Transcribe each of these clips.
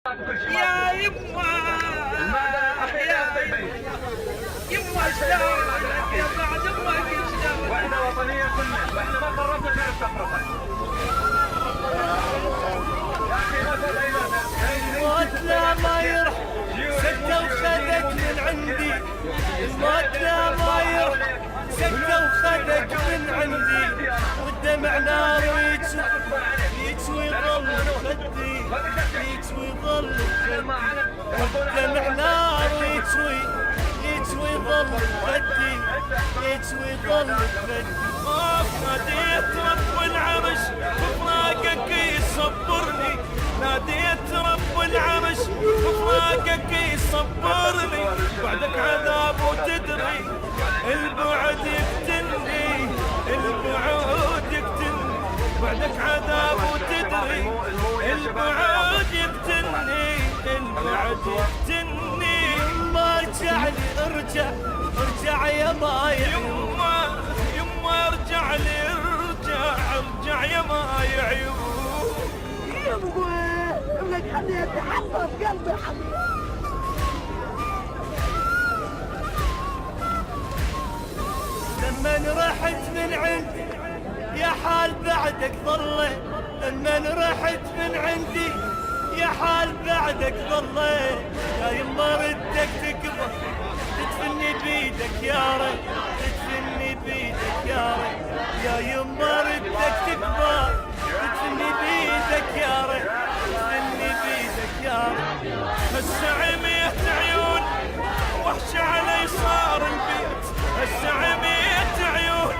يا يما يما اشتاقت يا بعد امك اشتاقت. واحنا وطنيه كلنا واحنا ما قربنا غير التفرقه. يا اخي الموت لا ما يرح سكته وخذك من عندي. الموت لا ما يرح سكته وخذك من عندي. والدمع نار يكسوي ظل خدي يكسوي ظل خدي. والدمع نار يكسوي ظل خدي يكسوي ظل خدي. ناديت رب العرش بفراقك يصبرني. ناديت رب العرش بفراقك يصبرني. بعدك عذاب وتدري البعد يقتلني. البعد يقتلني بعدك عذاب وتدري البعد يقتلني. البعد يقتلني. يما ارجع لي ارجع يا مايع. يما ارجع لي ارجع يا مايع عيون. يما ابنك حبيبي حطه في قلبي حبيبي. لما رحت من عندي يا حال بعدك ظلي. لما رحت من عندي يا حال بعدك ظلي. يا يما ردك تكبر تدفني بيدك يا ريت. تدفني بيدك يا ريت. يا يما ردك تكبر تدفني بيدك يا ريت. تدفني بيدك يا ريت. هسه عميت عيون وحش علي صار البيت. هسه عميت عيون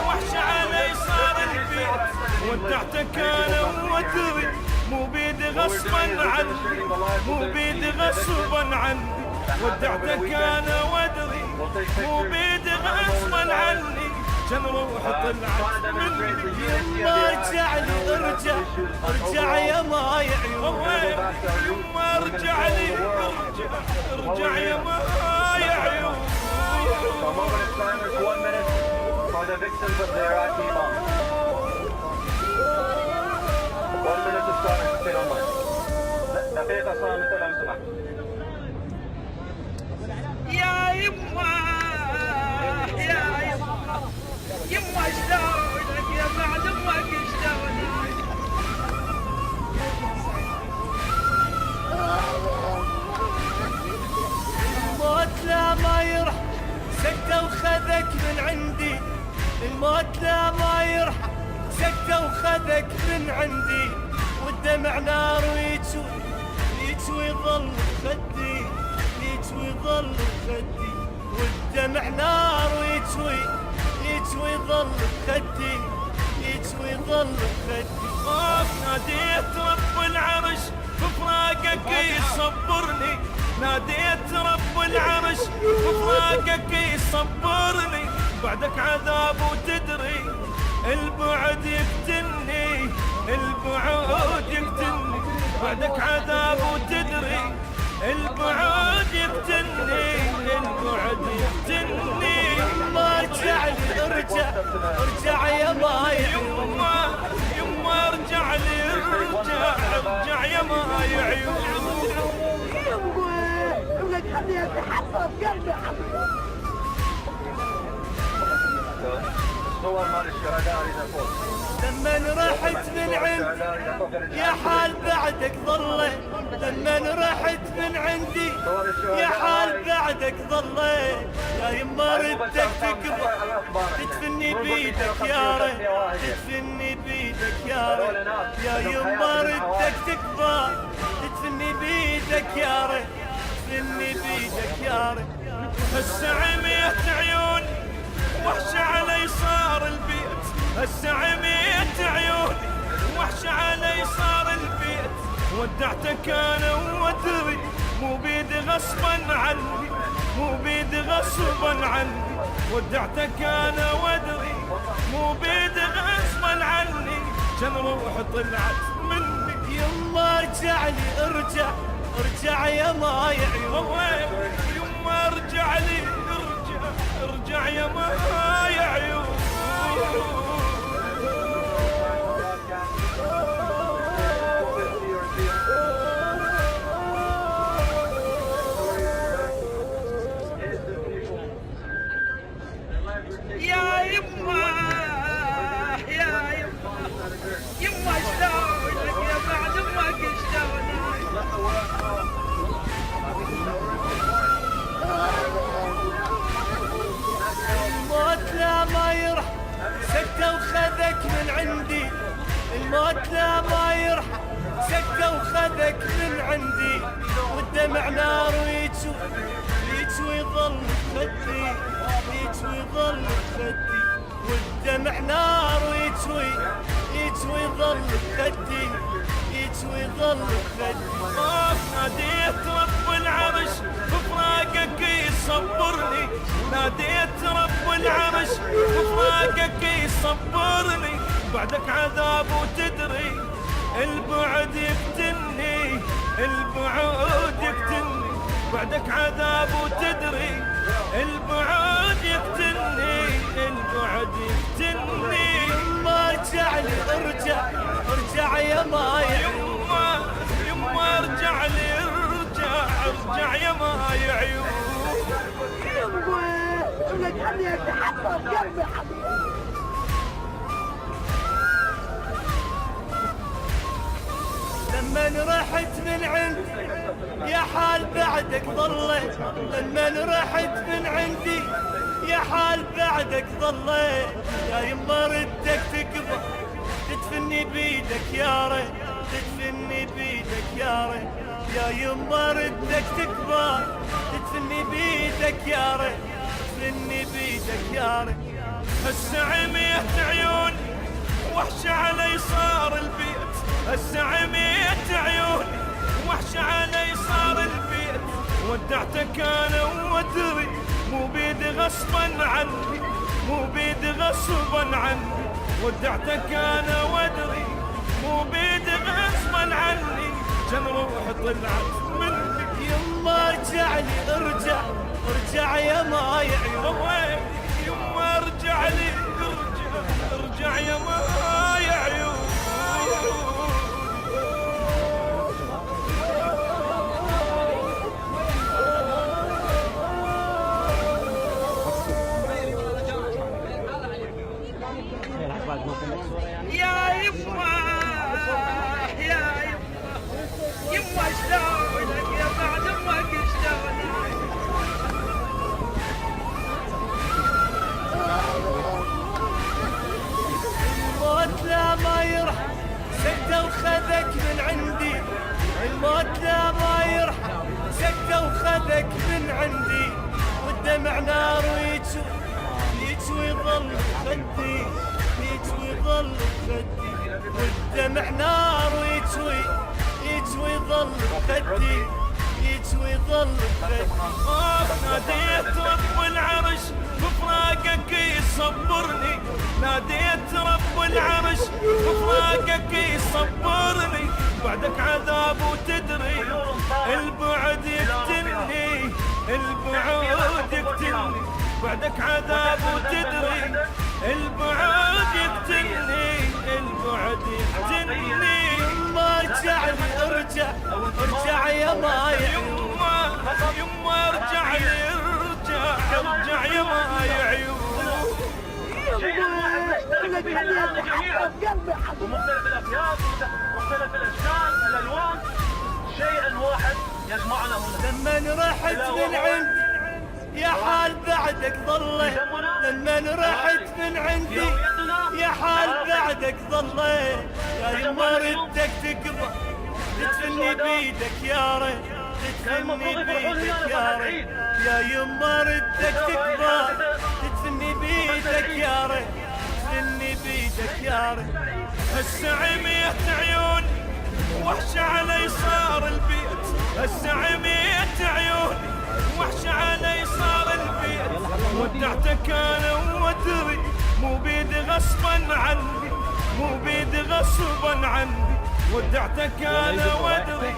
وحش علي صار البيت. ودعتك انا وادري مو بيدي غصبا عني. مو بيدي غصبا عني. ودعتك انا وادري مو بيدي غصبا عني. كان روحي طلعت مني. يما ارجع لي ارجع يا مايع. يما ارجع لي ارجع يا مايع عيون. The moment of silence, 1 minute for the victims of the Iraqi bomb. 1 minute of silence, stay online. دقيقة صامتة لو سمحت. يا يما يما اشتاقت يا بعد امك اشتاقت. الموت لا ما يرح سكته وخذك من عندي. الموت لا ما يرح سكته وخذك من عندي. والدمع نار يكسوي ظل خدي يكسوي ظل خدي. والدمع نار يكسوي ظل خدي يكسوي ظل خدي. ناديت رب العرش بفراقك يصبرني. ناديت رب العرش بفراقك يصبرني. بعدك عذاب وتدري البعد يقتلني. البعد يقتلني بعدك عذاب وتدري البعد يقتلني. البعد يقتلني. يما ارجع لي ارجع يا مايع. يما ارجع لي ارجع يا مايع عيون. يما ابنك حبيبي حطه في قلبي حبيبي. صور مال الشهداء إذا فوق. لما رحت من عندي يا حال بعدك ظلي. لما رحت من عندي يا حال بعدك ظلي. يا يما ردك تكبر تدفني بيدك يا ريت. تدفني بيدك يا ريت. يا يما ردك تكبر تدفني بيدك يا ريت. تدفني بيدك يا ريت. هسه عميت عيون وحش علي صار البيت. هسه عميت عيون وحش علي صار البيت. ودعتك انا وادري مو بيدي غصبا عني. مو بيدي غصبا عني. ودعتك انا وادري مو بيدي غصبا عني. كان روحي طلعت مني. يما ارجع لي ارجع يا مايع. يما ارجع لي ارجع يا مايع عيون. خذك من عندي والدمع نار ويجوي ظل خدي يجوي ظل خدي والدمع نار يجوي ظل خدي يجوي ظل خدي ناديت رب العرش بفراقك يصبرني ناديت رب العرش بفراقك يصبرني بعدك عذاب وتدري البعد يفتني البعد يفتني بعدك عذاب وتدري البعد يفتني البعد يفتني يما ارجع لي ارجع يا مايع يما ارجع لي ارجع يا مايع عيون يمه لك خليها تحطم قلبي حبيبي. لما رحت من عندي يا حال بعدك ضليت لما رحت من عندي يا حال بعدك ضليت يا يما ردك تكبر تدفني بيدك يا ريت تدفني بيدك يا ريت يا يما ردك تكبر تدفني بيدك يا ريت تدفني بيدك يا ريت هسه عميت عيون وحش علي صار البيت هسه عميت عيون وحش علي صار البيت ودعتك انا وادري مو بيدي غصبا عني مو بيدي غصبا عني ودعتك انا وادري مو بيدي غصبا عني جن روحي طلعت مني يما ارجع لي ارجع يا مايع وين يما ارجع لي ارجع يا مايع عيون يا يما يما شلونك يا بعد امك شلونك الموت لا ما يرحم سكتة وخذك من عندي الموت لا ما يرحم سكتة وخذك من عندي والدمع نار يجوي ظل خدي يجوي ظل خدي والدمع نار يجوي ظل خدي يجوي ظل خدي ناديت رب العرش بفراقك يصبرني ناديت رب العرش بفراقك يصبرني بعدك عذاب وتدري البعد يفتني البعد يفتني بعدك عذاب وتدري البعد يفتني البعد يفتني يما ارجع لي ارجع يا مايع يما ارجع لي ارجع يا مايع عيون يمه لك خليها تحطم قلبي حبيبي. ومختلف الأثياب مختلف الأشكال الألوان شيء واحد يجمعنا هنا لما رحت من عندي يا حال بعدك ضليت لما رحت من عندي يا حال بعدك ضليت يا يما ردك تكبر تدفني بيدك يا ريت تدفني بيدك يا ريت يا يما ردك تكبر تدفني بيدك يا ريت تدفني بيدك يا ريت هسه عميت عيون وحش علي صار البيت هسه عميت عيون وحش علي صار البيت ودعتك انا وادري مو بيدي غصبا عني مو بيدي غصبا عني ودعتك انا وادري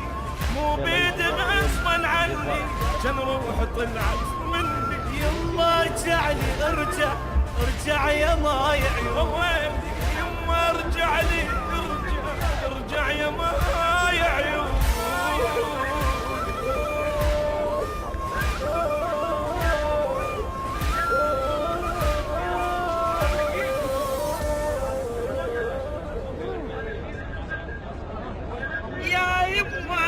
مو بيدي غصبا عني جن روحي طلعت مني يما ارجع لي ارجع يا مايع وين يما ارجع لي ارجع يا مايع عيون يا يما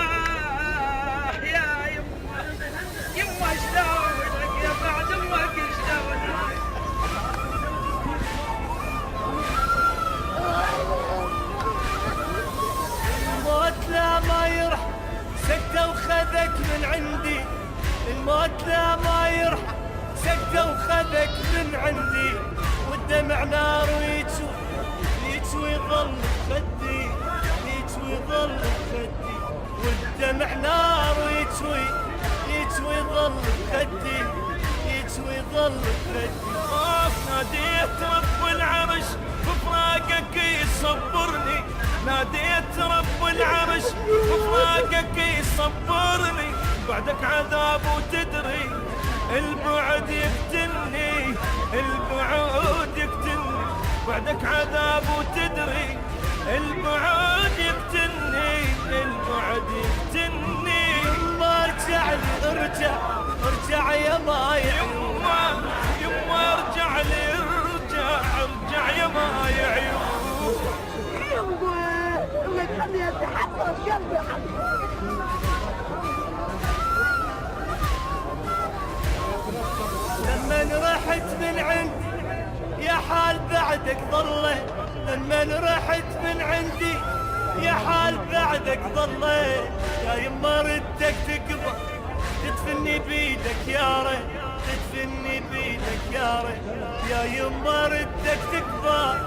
يما شلونك يا بعد امك شلونك الموت لا ما الموت لا ما يرحم سكته وخذك من عندي والدمع نار ويتشوي يتشوي ظل خدي يتشوي ظل خدي والدمع نار ويتشوي يتشوي ظل خدي يتشوي ظل خدي ناديت رب العرش بفراقك يصبرني ناديت رب العرش بفراقك يصبرني بعدك عذاب وتدري البعد يقتلني البعد يقتلني بعدك عذاب وتدري البعد يقتلني البعد يقتلني يما ارجع لي ارجع يا مايع يما ارجع لي ارجع يا مايع يمه ولك خليها تحطم قلبي حبيبي. لمن رحت من عندي يا حال بعدك ضله لمن رحت من عندي يا حال بعدك ضله يا يما ردك تقضى تدفني بيدك يا ريت تدفني بيدك يا ريت يا يما ردك تقضى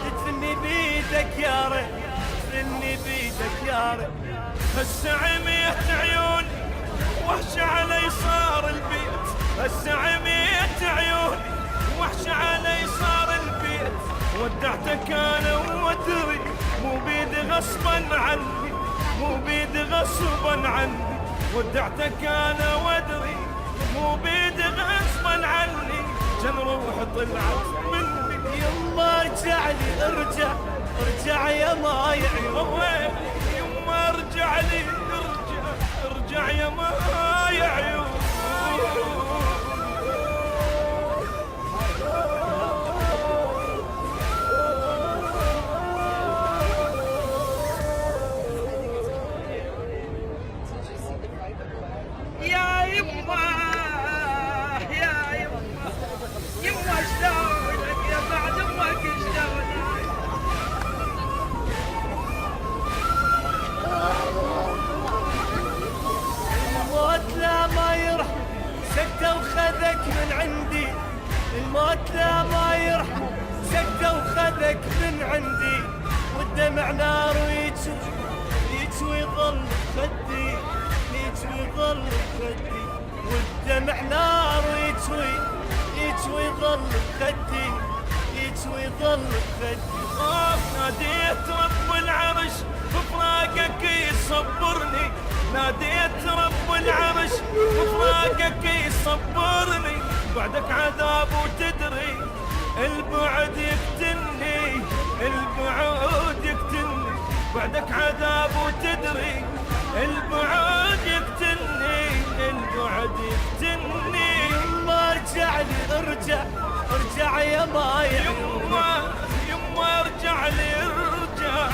تدفني بيدك يا ريت تدفني بيدك يا ريت هسه عميت عيوني وحش علي صار البيت هسه عميت عيوني وحش علي صار البيت ودعتك انا وادري مو بيد غصبا عني مو بيد غصبا عني ودعتك انا وادري مو بيد غصبا عني كان روح طلعت مني يما ارجع لي ارجع يا مايع يما ارجع لي ارجع يا مايع يا يما يا يما يما شلونك يا بعد امك شلونك الموت لا ما يرحم سكته وخذك من عندي الموت لا ما يرحم سكته وخذك من عندي والدمع نار ويتشوي ظل خدي يتشوي ظل خدي والدمع نار يتشوي ظل خدي يتشوي ظل خدي ناديت رب العرش بفراقك يصبرني ناديت رب العرش بفراقك يصبرني بعدك عذاب وتدري البعد يقتلني البعد يقتلني بعدك عذاب وتدري البعد يقتلني البعد يقتلني يما ارجع لي ارجع يا مايع يما ارجع لي ارجع